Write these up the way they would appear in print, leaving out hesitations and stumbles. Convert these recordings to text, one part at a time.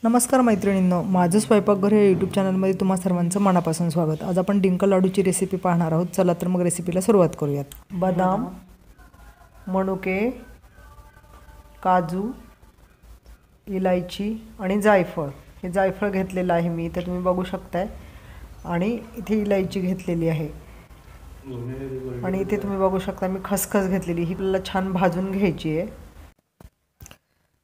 नमस्कार मैत्रिणींनो, माझं स्वयंपाकघर या यूट्यूब चॅनलमध्ये तुम्हा सर्वांचं मनापासून स्वागत। आज आपण डिंक लाडूची रेसिपी पाहणार आहोत। चला तर मग रेसिपीला सुरुवात करूयात। बदाम, मनुके, काजू, इलायची आणि जायफळ, हे जायफळ घेतलेलं आहे मी, इथे तुम्ही बघू शकताय। आणि इथे इलायची घेतलेली आहे आणि इथे तुम्ही बघू शकता मी खसखस घेतलेली, ही आपल्याला छान भाजून घ्यायची आहे।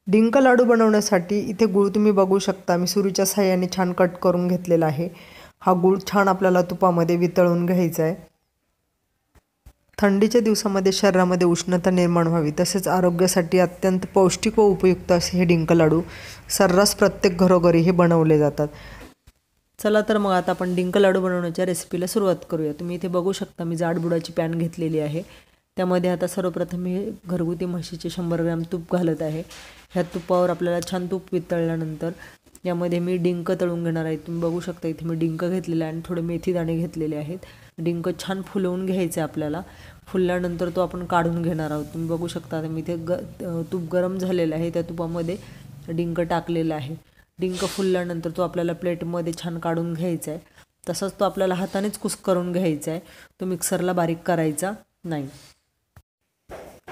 डिंक लाडू बनवण्यासाठी इथे गूळ तुम्ही बघू शकता मी सुरीच्या साहाय्याने छान कट करून घेतलेला आहे। हा गूळ छान आपल्याला तुपामध्ये वितळून घ्यायचा आहे। थंडीच्या दिवसामध्ये शरीरामध्ये उष्णता निर्माण व्हावी तसेच आरोग्यासाठी अत्यंत पौष्टिक व उपयुक्त असे हे डिंक लाडू सर्रास प्रत्येक घरोघरी हे बनवले जातात। चला तर मग आता आपण डिंक लाडू बनवण्याच्या रेसिपीला सुरुवात करूया। तुम्ही इथे बघू शकता मी जाड बुडाची पॅन घेतलेली आहे। त्यामध्ये आता सर्वप्रथम मी घरगुती म्हशीचे 100 ग्रॅम तूप घालत आहे। ह्या तुपावर आपल्याला छान तूप वितळल्यानंतर यामध्ये मी डिंक तळून घेणार आहे। तुम्ही बघू शकता इथे मी डिंक घेतलेला आहे आणि थोडे मेथी दाणे घेतलेले आहेत। डिंक छान फुलवून घ्यायचे आपल्याला। फुलल्यानंतर तो आपण काढून घेणार आहोत। तुम्ही बघू शकता मी इथे तूप गरम झालेलं आहे, त्या तुपामध्ये डिंक टाकलेला आहे। डिंक फुलल्यानंतर तो आपल्याला प्लेटमध्ये छान काढून घ्यायचा आहे। तसंच तो आपल्याला हातानेच कुस्करून घ्यायचा आहे, तो मिक्सरला बारीक करायचा नाही।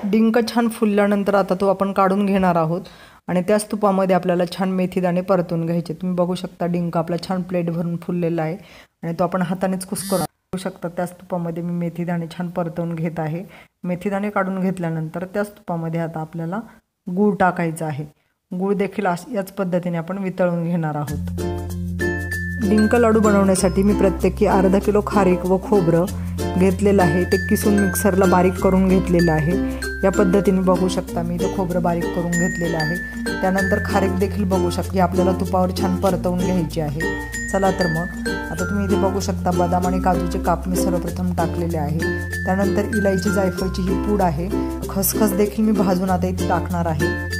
डिंक छान फुलल्यानंतर आता तो आपण काढून घेणार आहोत आणि त्याच तुपामध्ये आपल्याला छान मेथीदाणे परतून घ्यायचे। तुम्ही बघू शकता डिंक आपला छान प्लेट भरून फुललेला आहे आणि तो आपण हातानेच कुस्करून बघू शकता। त्याच तुपामध्ये मी मेथीदाणे छान परतवून घेत आहे। मेथीदाणे काढून घेतल्यानंतर त्याच तुपामध्ये आता आपल्याला गूळ टाकायचा आहे। गूळ देखील याच पद्धतीने आपण वितळून घेणार आहोत। डिंक लाडू बनवण्यासाठी मी प्रत्येकी अर्धा किलो खारीक व खोबरं घेतलेलं आहे, ते किसून मिक्सरला बारीक करून घेतलेलं आहे। या पद्धतीने बघू शकता मी इथे खोबरं बारीक करून घेतलेलं आहे। त्यानंतर खारीक देखील बघू शकता की आपल्याला तुपावर छान परतवून घ्यायची आहे। चला तर मग आता तुम्ही इथे बघू शकता बदाम आणि काजूचे काप मी सर्वप्रथम टाकलेले आहे। त्यानंतर इलायची जायफळची ही पूड आहे। खसखस देखील मी भाजून आता इथे टाकणार आहे।